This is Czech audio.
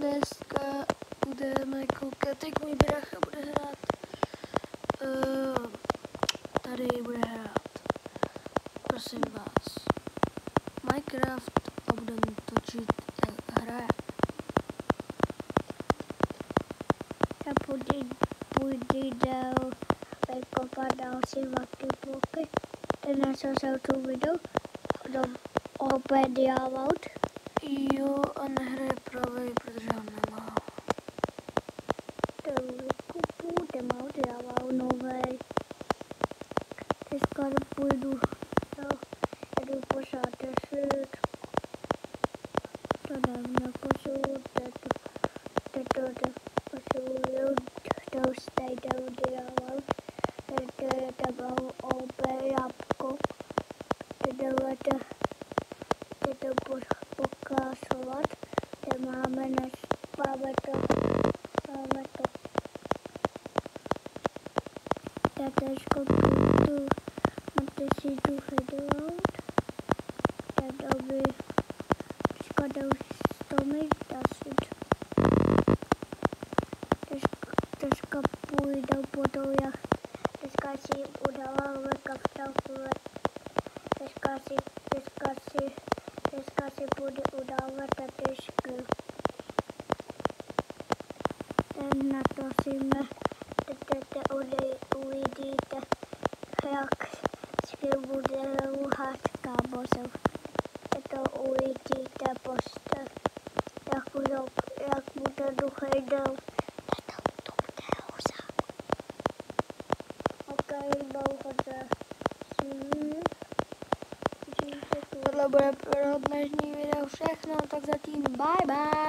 Dneska budeme koukat, jak můj brácha bude hrát. Tady bude hrát, prosím vás, Minecraft a budeme točit, jak hraje. Já půjdu dál vykopat další velké bloky. Dnes se tu video opět dělat. Jo, a nehraje pravej, protože ho nemá. To vykupu, jdeme dělat nový. Dneska půjdu, jdu pořád deset. To dám na kosu, to posuju, to stejnou dělat. To bylo opět jabko. To pokrasovat, to máme to. Já teďko půjdu na si tu hledat, teďka jdou stromy dasit. Teďka půjdu potom, jak teďka si udávám kapitálku. Teďka si budu udávat tatíčku. Na to si uvidíte, jak si bude ruhat kábosov. To uvidíte prostě, jak bude duchej dál. To bude hoza. Dlouho. Tohle bude pro dnešní video všechno, tak zatím bye bye.